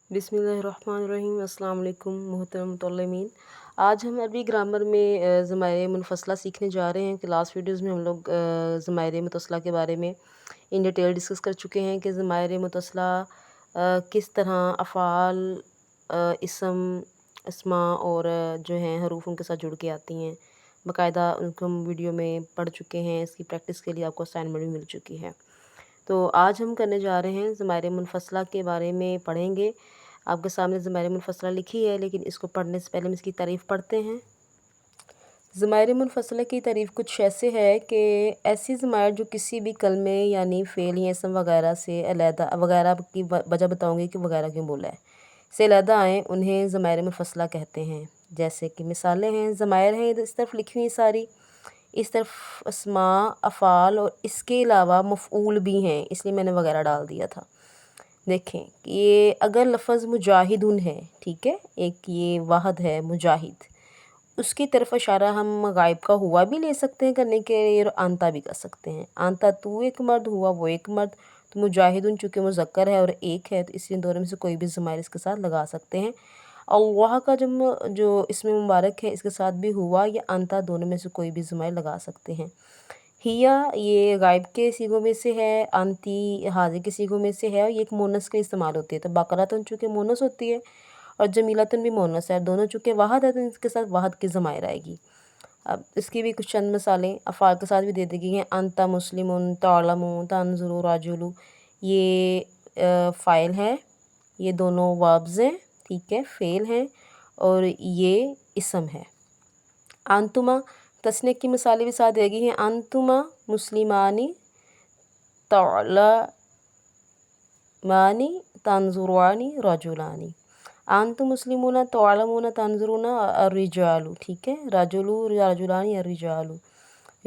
बिस्मिल्लाहिर्रहमानिर्रहीम। अस्सलाम वालेकुम मोहतरम मुतल्लिमीन। आज हम अरबी ग्रामर में ज़माइर मुनफ़सला सीखने जा रहे हैं कि लास्ट वीडियोज़ में हम लोग ज़माइर मुतसला के बारे में इन डिटेल डिस्कस कर चुके हैं कि ज़माइर मुतसला किस तरह अफ़ाल, इसम, अस्मा और जो हैं हरूफ उनके साथ जुड़ के आती हैं। बाकायदा उनको हम वीडियो में पढ़ चुके हैं, इसकी प्रैक्टिस के लिए आपको असाइनमेंट भी मिल चुकी है। तो आज हम करने जा रहे हैं ज़माइर मुनफ़सला के बारे में पढ़ेंगे। आपके सामने ज़माइर मुनफ़सला लिखी है, लेकिन इसको पढ़ने से पहले हम इसकी तारीफ़ पढ़ते हैं। ज़माइर मुनफ़सला की तारीफ़ कुछ ऐसे है कि ऐसी ज़माइर जो किसी भी कलमे यानी फ़ेल या इसम वगैरह से अलहदा वगैरह की वजह बताऊँगी कि वगैरह क्यों बोला है, से अलहदा आएँ उन्हें ज़माइर मुनफ़सला कहते हैं। जैसे कि मिसालें हैं, ज़माइर हैं इस तरफ लिखी हुई सारी, इस तरफ अस्मा, अफ़ाल और इसके अलावा मफ़ऊल भी हैं, इसलिए मैंने वगैरह डाल दिया था। देखें ये अगर लफ़्ज़ मुजाहिदुन है, ठीक है, एक ये वाहद है मुजाहिद, उसकी तरफ इशारा हम गायब का हुआ भी ले सकते हैं करने के लिए और आंता भी कर सकते हैं। आंता तू एक मर्द, हुआ वो एक मर्द। तो मुजाहिदुन चूँकि मुज़क्कर है और एक है, तो इसलिए दोनों में से कोई भी ज़माइर इसके साथ लगा सकते हैं। अल्लाह का जो इसमें मुबारक है, इसके साथ भी हुआ या आंता दोनों में से कोई भी ज़माइर लगा सकते हैं। हिया ये गायब के सीगों में से है, आंती हाज़िर के सीगों में से है और ये एक मोनस के इस्तेमाल होती है। तो बकरातुन चूँकि मोनस होती है और जमीलतुन भी मोनस है, दोनों चूँकि वाहद है तो इसके साथ वाहद की ज़माइर आएगी। अब इसकी भी कुछ चंद मिसालें अफ़ाल के साथ भी दे दी गई हैं। अंता मुस्लिमुन, तअलमु, तंज़ुरु, राजुलु, ये फ़ाइल है, ये दोनों वर्ब्स हैं, ठीक है, फ़ेल हैं और ये इसम है। अंतुमा तस्नीय की मिसालें भी साथ दी गई हैं। अंतुमा मुस्लिमानी, तअलमानी, तंज़ुरानी, रजुलानी। अंतुम मुस्लिमूना, तअलमूना, तंज़ुरूना अर्रिजालु, ठीक है, रजुलु, रजुलानी, अर्रिजालु,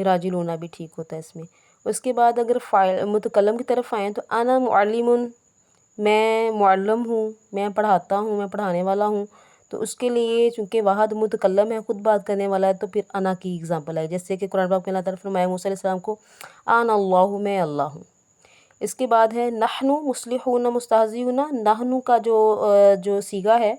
राजिलूना भी ठीक होता है इसमें। उसके बाद अगर फ़ाइल मुतकल्लम की तरफ आएँ तो अना मुअल्लिमुन, मैं मुअल्लिम हूँ, मैं पढ़ाता हूँ, मैं पढ़ाने वाला हूँ। तो उसके लिए चूँकि वाहद मुतकल्लम है, ख़ुद बात करने वाला है, तो फिर अना की एग्ज़ाम्पल है। जैसे कि कुरान पाक में अल्लाह ताला ने फरमाया मूसा अलैहिस्सलाम को, अना अल्लाहु, मैं अल्लाह हूँ। इसके बाद है नहनु मुस्लिहून मुस्तहज़िऊन। नहनु का जो सीगा है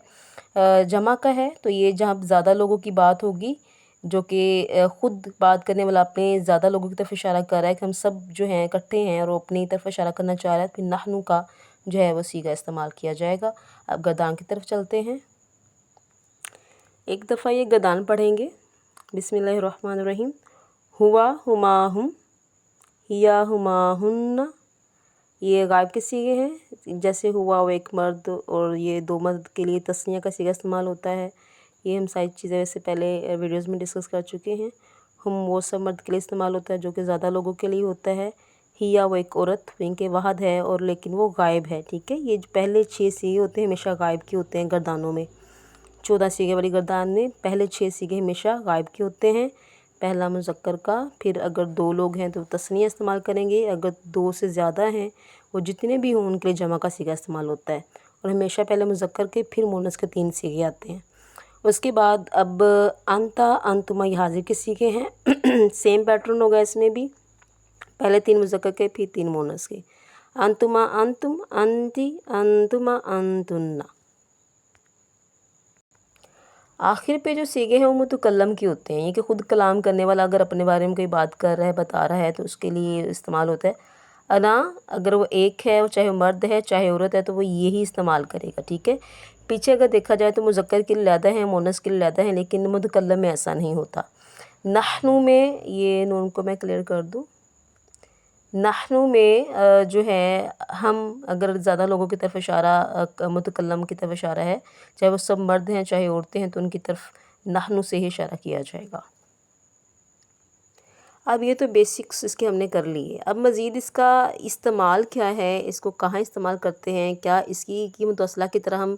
जमा का है, तो ये जहाँ ज़्यादा लोगों की बात होगी, जो कि ख़ुद बात करने वाला अपने ज़्यादा लोगों की तरफ इशारा कर रहा है कि हम सब जो हैं इकट्ठे हैं और वो अपनी तरफ इशारा करना चाह रहा है, फिर नहनु का जो है वो सीगा इस्तेमाल किया जाएगा। अब गदान की तरफ चलते हैं। एक दफ़ा ये गदान पढ़ेंगे। बिस्मिल्लाहिर्रहमानिर्रहीम। हुआ हुमाहुम, हिया हुमाहुन्ना, ये गायब के सीगे हैं। जैसे हुआ वो एक मर्द और ये दो मर्द के लिए तस्निया का सीगा इस्तेमाल होता है। ये हम सारी चीज़ें वैसे पहले वीडियोज़ में डिस्कस कर चुके हैं। हम वो सब मर्द के लिए इस्तेमाल होता है जो कि ज़्यादा लोगों के लिए होता है। हिया वो एक औरत, इनके वाहद है और लेकिन वो गायब है, ठीक है। ये जो पहले 6 सीगे होते हैं हमेशा गायब के होते हैं गर्दानों में। 14 सीगे वाली गर्दान में पहले 6 सीगे हमेशा गायब के होते हैं, पहला मुज़क्कर का। फिर अगर 2 लोग हैं तो तस्निया इस्तेमाल करेंगे, अगर 2 से ज़्यादा हैं, वो जितने भी हों उनके लिए जमा का सीगा इस्तेमाल होता है। और हमेशा पहले मुज़क्कर के फिर मुअन्नस के 3 सीगे आते हैं। उसके बाद अब अंता, अंतुमा ये हाज़िर के सीगे हैं। सेम पैटर्न होगा इसमें भी, पहले 3 मुज़क्कर के फिर 3 मुअन्नस के। अंतुमा अंतुम, अंती, अंतुमा अंतुन्ना। आखिर पे जो सीगे हैं वो मुतकल्लम की होते हैं, ये कि ख़ुद कलाम करने वाला अगर अपने बारे में कोई बात कर रहा है, बता रहा है, तो उसके लिए इस्तेमाल होता है। अना अगर वो एक है, चाहे वो मर्द है चाहे औरत है, तो वो यही इस्तेमाल करेगा, ठीक है। पीछे अगर देखा जाए तो मुज़क्कर के लिए अलहदा है, मुअन्नस के लिए अलहदा है, लेकिन मुतकल्लम में ऐसा नहीं होता। नहनु में ये नून को मैं क्लियर कर दूँ। नहनु में जो है हम अगर ज़्यादा लोगों की तरफ इशारा मुतकल्लम की तरफ इशारा है, चाहे वो सब मर्द हैं चाहे औरतें हैं, तो उनकी तरफ नहनु से ही इशारा किया जाएगा। अब ये तो बेसिक्स इसके हमने कर लिए। अब मज़ीद इसका इस्तेमाल क्या है, इसको कहाँ इस्तेमाल करते हैं, क्या इसकी की मुतसला की तरह हम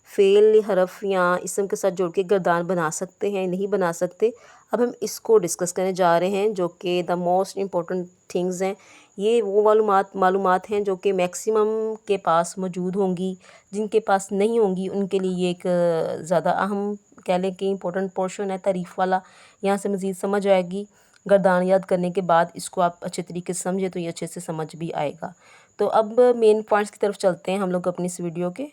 फ़ेल हरफ या इसम के साथ जोड़ के गर्दान बना सकते हैं, नहीं बना सकते। अब हम इसको डिस्कस करने जा रहे हैं, जो कि द मोस्ट इम्पॉर्टेंट थिंग्स हैं। ये वो मालूमात हैं जो कि मैक्सिमम के पास मौजूद होंगी, जिनके पास नहीं होंगी उनके लिए ये एक ज़्यादा अहम कह लें कि इम्पोर्टेंट पोर्शन है, तारीफ़ वाला। यहाँ से मज़ीद समझ आएगी। गर्दान याद करने के बाद इसको आप अच्छे तरीके से समझे तो ये अच्छे से समझ भी आएगा। तो अब मेन पॉइंट्स की तरफ चलते हैं हम लोग अपनी इस वीडियो के।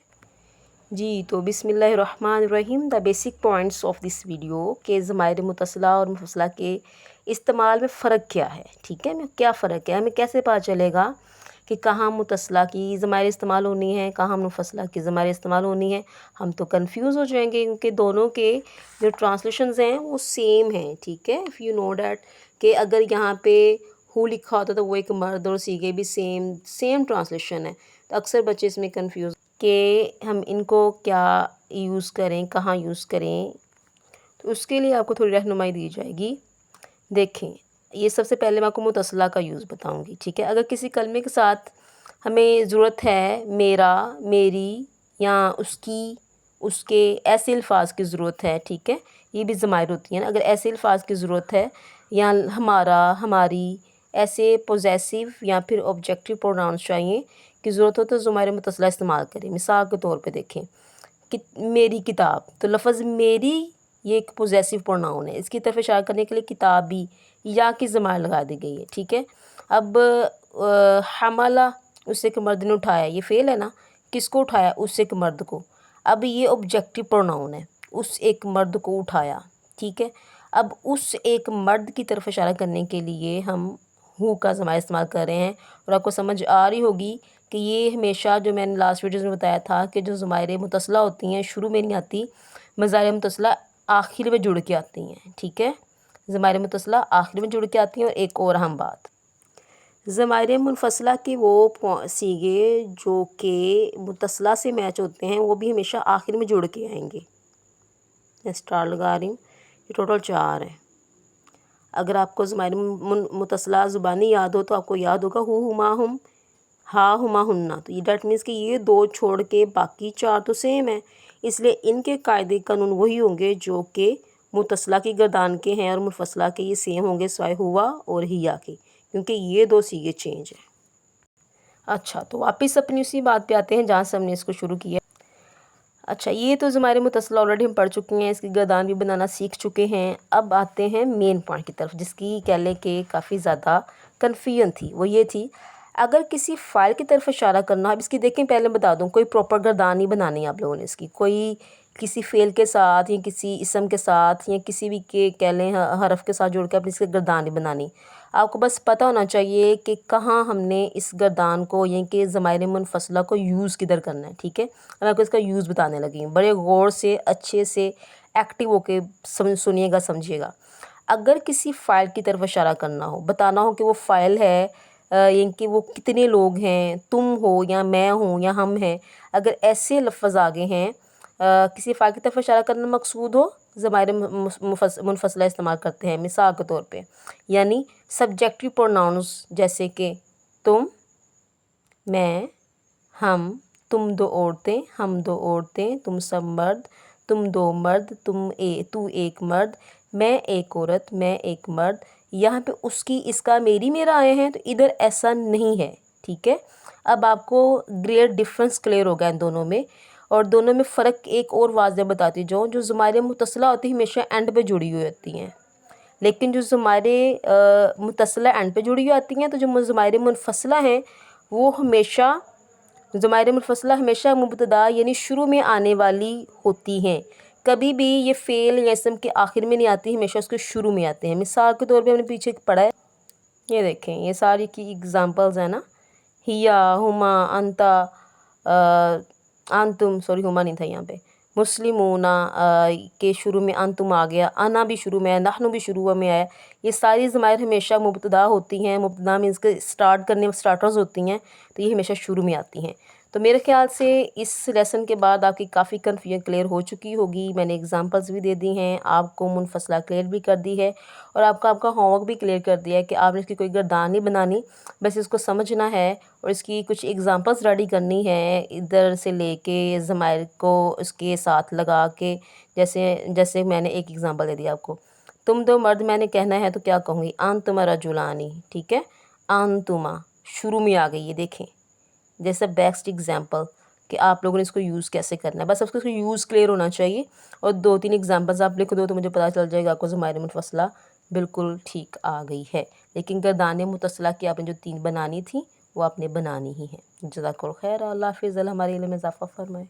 جی تو بسم اللہ الرحمن الرحیم. The basic points of this video کہ ضمائر متصلہ اور منفصلہ کے استعمال میں فرق کیا ہے. ٹھیک ہے، کیا فرق ہے، ہمیں کیسے پتہ چلے گا کہ کہاں متصلہ کی ضمائر استعمال ہونی ہے، کہاں منفصلہ کی ضمائر استعمال ہونی ہے. ہم تو کنفیوز ہو جائیں گے کیونکہ دونوں کے جو ٹرانسلیشنز ہیں وہ سیم ہیں. ٹھیک ہے، اف یو نو دیٹ کہ اگر یہاں پہ ہو لکھا ہوتا تو وہ ایک مرد اور سیغے بھی سیم ٹرانسلیشن ہے. تو اکثر بچے اس میں کنفیوز کہ ہم ان کو کیا یوز کریں، کہاں یوز کریں. تو اس کے لیے آپ کو تھوڑی رہنمائی دی جائے گی. دیکھیں، یہ سب سے پہلے میں آپ کو متصلہ کا یوز بتاؤں گی. ٹھیک ہے، اگر کسی کلمے کے ساتھ ہمیں ضرورت ہے میرا، میری یا اس کی، اس کے، ایسے الفاظ کی ضرورت ہے. ٹھیک ہے، یہ بھی ضمائر ہوتی ہیں نا. اگر ایسے الفاظ کی ضرورت ہے یا ہمارا، ہماری، ایسے پوزیسیو یا پھر آبجیکٹیو پروناؤنس چاہیے کی ضرورت ہو تو ضمائر متصلہ استعمال کریں. مثال کے طور پہ دیکھیں میری کتاب، تو لفظ میری یہ ایک پوزیسیو پروناؤن ہے. اس کی طرف اشارہ کرنے کے لیے کتابی یا کی ضمائر لگا دی گئی ہے. ٹھیک ہے، اب حملہ، اس ایک مرد نے اٹھایا، یہ فعل ہے نا. کس کو اٹھایا؟ اس ایک مرد کو. اب یہ آبجیکٹیو پروناؤن ہے، اس ایک مرد کو اٹھایا. ٹھیک ہے، اب اس ایک مرد کی طرف اشارہ کرنے کے لیے ہم ہو کا ضمائر استعمال کر رہے ہیں. اور آپ کو سمجھ آ رہی ہوگی کہ یہ ہمیشہ جو میں نے لاسٹ ویڈیوز میں بتایا تھا کہ جو ضمائر متصلہ ہوتی ہیں شروع میں نہیں آتی، ضمائر متصلہ آخر میں جڑ کے آتی ہیں. ٹھیک ہے، ضمائر متصلہ آخر میں جڑ کے آتی ہیں. اور ایک اور اہم بات، ضمائر منفصلہ کے وہ صیغے جو کہ متصلہ سے میچ ہوتے ہیں وہ بھی ہمیشہ آخر میں جڑ کے آئیں گے. میں اسٹار لگا رہی ہوں، یہ ٹوٹل 4 ہیں. اگر آپ کو ضمائر متصلہ زبانی یاد ہو تو آپ کو یاد ہوگا ہو، ہما، ہم، ہا، ہما، ہننا. تو یہ دیٹ مینس کہ یہ 2 چھوڑ کے باقی 4 تو سیم ہیں. اس لیے ان کے قاعدے قانون وہی ہوں گے جو کہ متصلہ کی گردان کے ہیں، اور منفصلہ کے یہ سیم ہوں گے سوائے ہوا اور ہیا کے، کیونکہ یہ 2 صیغے چینج ہیں. اچھا، تو واپس اپنی اسی بات پہ آتے ہیں جہاں سے ہم نے اس کو شروع کیا. اچھا، یہ تو ضمائر متصلہ آلریڈی ہم پڑھ چکے ہیں، اس کی گردان بھی بنانا سیکھ چکے ہیں. اب آتے ہیں مین پوائنٹ کی طرف جس کی کہہ لیں کہ کافی زیادہ کنفیوژن تھی. وہ یہ تھی اگر کسی فائل کی طرف اشارہ کرنا. اب اس کی دیکھیں، پہلے بتا دوں کوئی پراپر گردان نہیں بنانی ہے آپ لوگوں نے اس کی. کوئی کسی فعل کے ساتھ یا کسی اسم کے ساتھ یا کسی بھی کے کہہ لیں حرف کے ساتھ جوڑ کے اپنی اس کی گردان نہیں بنانی. آپ کو بس پتہ ہونا چاہیے کہ کہاں ہم نے اس گردان کو یعنی کہ ضمائر منفصلہ کو یوز کدھر کرنا ہے. ٹھیک ہے، میں آپ کو اس کا یوز بتانے لگی ہوں. بڑے غور سے، اچھے سے، ایکٹیو ہو کے سنیے گا، سمجھیے گا. اگر کسی فائل کی طرف اشارہ کرنا ہو، بتانا ہو کہ وہ فائل ہے، یعنی کہ وہ کتنے لوگ ہیں، تم ہو یا میں ہوں یا ہم ہیں، اگر ایسے لفظ آگے ہیں، کسی فائل کی طرف اشارہ کرنا مقصود ہو، ضمائر منفصلہ استعمال کرتے ہیں. مثال کے طور پہ یعنی سبجیکٹیو پروناؤنز جیسے کہ تم، میں، ہم، تم 2 عورتیں، ہم 2 عورتیں، تم سب مرد، تم 2 مرد، تو ایک مرد، میں ایک عورت، میں ایک مرد. یہاں پہ اس کی، اس کا، میری، میرا آئے ہیں تو ادھر ایسا نہیں ہے. ٹھیک ہے، اب آپ کو گریٹ ڈفرنس کلیئر ہوگا ان دونوں میں. اور دونوں میں فرق ایک اور واضح بتاتی جو ضمائر متصلہ ہوتی ہیں ہمیشہ اینڈ پہ جڑی ہوئی ہوتی ہیں، لیکن جو ضمائر متصلہ اینڈ پہ جڑی ہوئی آتی ہیں. تو جو ضمائر منفصلہ ہیں وہ ہمیشہ، ضمائر منفصلہ ہمیشہ مبتدا یعنی شروع میں آنے والی ہوتی ہیں. کبھی بھی یہ فعل یا اسم کے آخر میں نہیں آتی، ہمیشہ اس کے شروع میں آتے ہیں. مثال کے طور پہ ہم نے پیچھے پڑھا ہے، یہ دیکھیں، یہ ساری کی اگزامپلز ہیں نا. ہیا، ہما، انتا، انتم، سوری ہما نہیں تھا یہاں پہ. مسلمون کے شروع میں انتم آ گیا، انا بھی شروع میں آیا، نحن بھی شروع میں آیا. یہ ساری ضمائر ہمیشہ مبتدا ہوتی ہیں. مبتدا مینس کے اسٹارٹ کرنے میں اسٹارٹرز ہوتی ہیں، تو یہ ہمیشہ شروع میں آتی ہیں. تو میرے خیال سے اس لیسن کے بعد آپ کی کافی کنفیوژن کلیئر ہو چکی ہوگی. میں نے اگزامپلز بھی دے دی ہیں، آپ کو منفصلہ کلیئر بھی کر دی ہے، اور آپ کا ہوم ورک بھی کلیئر کر دیا ہے کہ آپ نے اس کی کوئی گردان نہیں بنانی، بس اس کو سمجھنا ہے اور اس کی کچھ اگزامپلز ریڈی کرنی ہے ادھر سے لے کے ضمائر کو اس کے ساتھ لگا کے. جیسے میں نے ایک اگزامپل دے دیا آپ کو، تم 2 مرد میں نے کہنا ہے تو کیا کہوں گی؟ انتما رجلانی. ٹھیک ہے، انتما شروع میں آ گئی، یہ دیکھیں جیسا بیسٹ اگزامپل کہ آپ لوگوں نے اس کو یوز کیسے کرنا ہے. بس آپ کو اس کو یوز کلیئر ہونا چاہیے، اور 2-3 اگزامپلز آپ لکھ دو تو مجھے پتہ چل جائے گا آپ کو ضمائر منفصلہ بالکل ٹھیک آ گئی ہے. لیکن گردان متصلہ کی آپ نے جو 3 بنانی تھی وہ آپ نے بنانی ہی ہیں. جزاک اللہ خیر. اللہ حافظ. اللہ ہمارے علم میں اضافہ فرمائے.